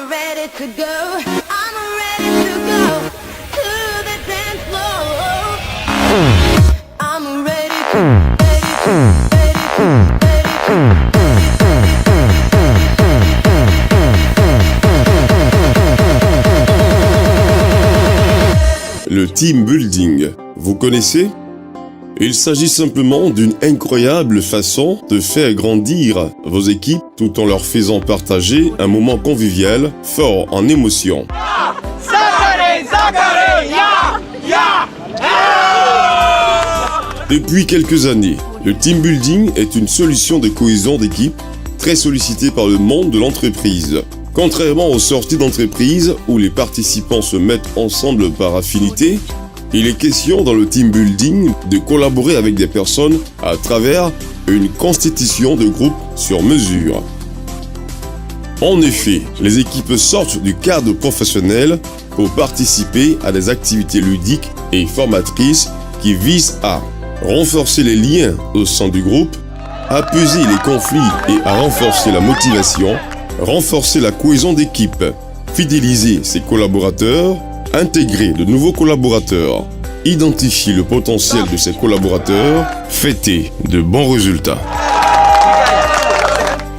ready to go. I'm ready to go to the dance floor. I'm ready to, ready to, ready to, ready to. Le team building, vous connaissez? Il s'agit simplement d'une incroyable façon de faire grandir vos équipes tout en leur faisant partager un moment convivial fort en émotion. Depuis quelques années, le team building est une solution de cohésion d'équipe très sollicitée par le monde de l'entreprise. Contrairement aux sorties d'entreprise où les participants se mettent ensemble par affinité, il est question dans le team building de collaborer avec des personnes à travers une constitution de groupe sur mesure. En effet, les équipes sortent du cadre professionnel pour participer à des activités ludiques et formatrices qui visent à renforcer les liens au sein du groupe, apaiser les conflits et à renforcer la motivation, renforcer la cohésion d'équipe, fidéliser ses collaborateurs, intégrer de nouveaux collaborateurs, identifier le potentiel de ses collaborateurs, fêter de bons résultats.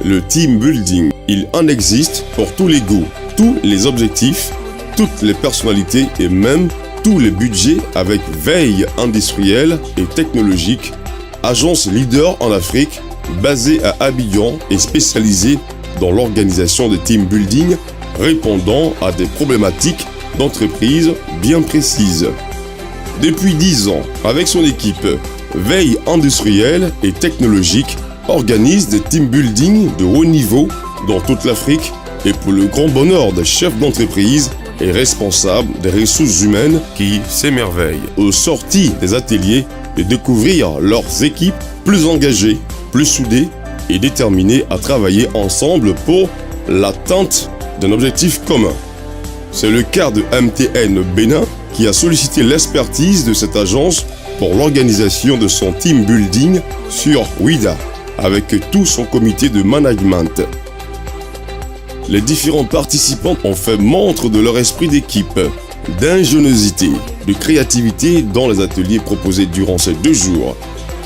Le team building, il en existe pour tous les goûts, tous les objectifs, toutes les personnalités et même tous les budgets avec Veille industrielle et technologique, agence leader en Afrique, basée à Abidjan et spécialisée dans l'organisation des team building répondant à des problématiques d'entreprise bien précises. Depuis 10 ans, avec son équipe, Veille industrielle et technologique organise des team building de haut niveau dans toute l'Afrique et pour le grand bonheur des chefs d'entreprise et responsables des ressources humaines qui s'émerveillent aux sorties des ateliers de découvrir leurs équipes plus engagées, plus soudées et déterminées à travailler ensemble pour l'atteinte d'un objectif commun. C'est le cas de MTN Bénin qui a sollicité l'expertise de cette agence pour l'organisation de son team building sur Ouida avec tout son comité de management. Les différents participants ont fait montre de leur esprit d'équipe, d'ingéniosité, de créativité dans les ateliers proposés durant ces 2 jours.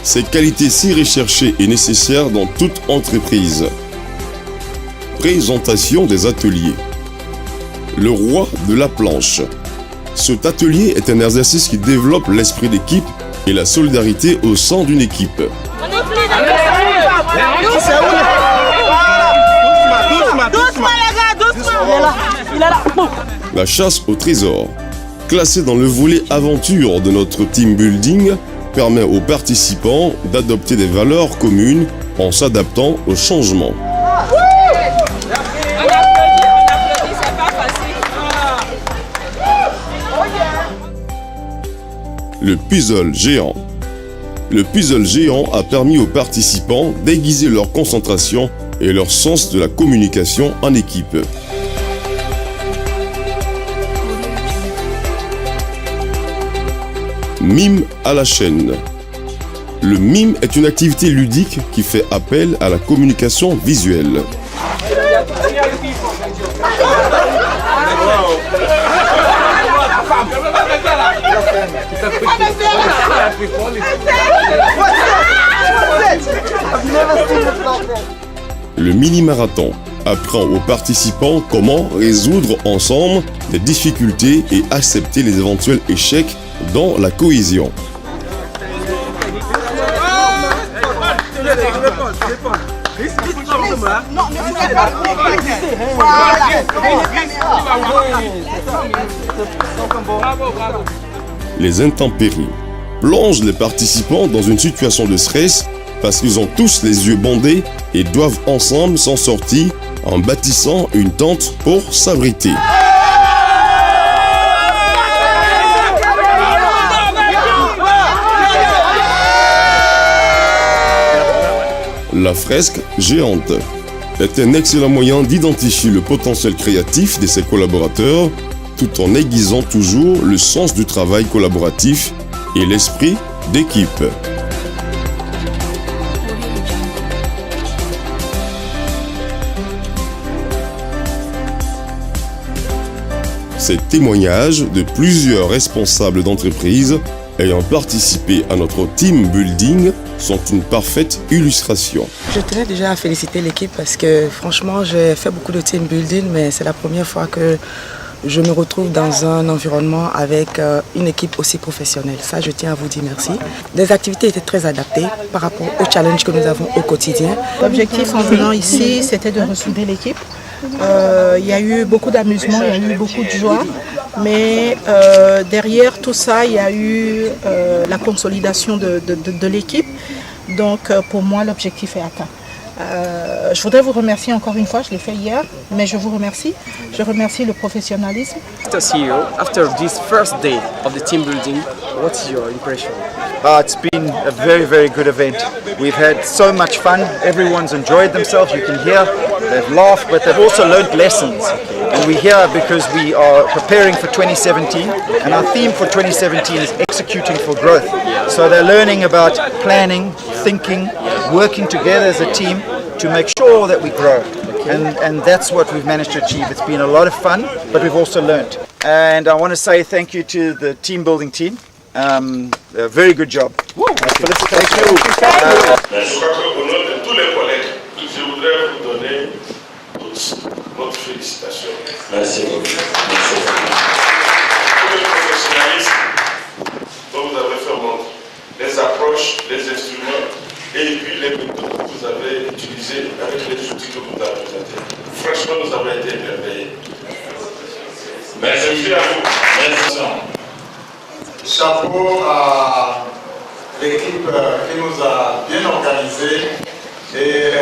Ces qualités si recherchées et nécessaires dans toute entreprise. Présentation des ateliers. Le roi de la planche. Cet atelier est un exercice qui développe l'esprit d'équipe et la solidarité au sein d'une équipe. La chasse au trésor, classée dans le volet aventure de notre team building, permet aux participants d'adopter des valeurs communes en s'adaptant au changement. Le puzzle géant. Le puzzle géant a permis aux participants d'aiguiser leur concentration et leur sens de la communication en équipe. Mime à la chaîne. Le mime est une activité ludique qui fait appel à la communication visuelle. Le mini-marathon apprend aux participants comment résoudre ensemble les difficultés et accepter les éventuels échecs dans la cohésion. Les intempéries plongent les participants dans une situation de stress parce qu'ils ont tous les yeux bandés et doivent ensemble s'en sortir en bâtissant une tente pour s'abriter. La fresque géante est un excellent moyen d'identifier le potentiel créatif de ses collaborateurs tout en aiguisant toujours le sens du travail collaboratif et l'esprit d'équipe. Ces témoignages de plusieurs responsables d'entreprises ayant participé à notre team building sont une parfaite illustration. Je tenais déjà à féliciter l'équipe parce que franchement j'ai fait beaucoup de team building, mais c'est la première fois que je me retrouve dans un environnement avec une équipe aussi professionnelle. Ça, je tiens à vous dire merci. Les activités étaient très adaptées par rapport aux challenges que nous avons au quotidien. L'objectif en venant ici, c'était de ressouder l'équipe. Il y a eu beaucoup d'amusement, il y a eu beaucoup de joie, mais derrière tout ça, il y a eu la consolidation de l'équipe. Donc pour moi, l'objectif est atteint. Je voudrais vous remercier encore une fois, je l'ai fait hier, mais je vous remercie. Je remercie le professionnalisme. Mr. CEO, after this first day of the team building, what's your impression? It's been a very, very good event. We've had so much fun. Everyone's enjoyed themselves. You can hear they've laughed, but they've also learned lessons. And we're here because we are preparing for 2017, and our theme for 2017 is executing for growth. So they're learning about planning, thinking, working together as a team to make sure that we grow. And that's what we've managed to achieve. It's been a lot of fun, but we've also learned. And I want to say thank you to the team building team. A very good job. Thank you. Je crois qu'au nom de tous les collègues, je voudrais vous donner tous notre félicitation. Merci beaucoup. Pour le professionnalisme dont vous avez fait montre, les approches, les instruments et puis les méthodes que vous avez utilisées avec les outils que vous avez présentés. Franchement, nous avons été émerveillés. Merci à vous. Merci. Chapeau à l'équipe qui nous a bien organisés et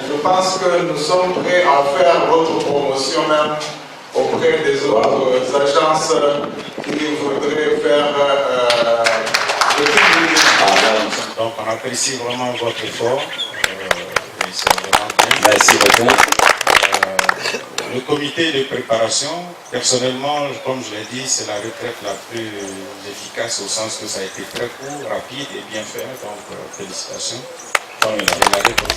je pense que nous sommes prêts à faire votre promotion même auprès des autres agences qui voudraient faire le team. Donc on apprécie vraiment votre effort et c'est vraiment bien. Merci beaucoup. Le comité de préparation, personnellement, comme je l'ai dit, c'est la retraite la plus efficace au sens que ça a été très court, rapide et bien fait. Donc, félicitations. Donc, il a démarré pour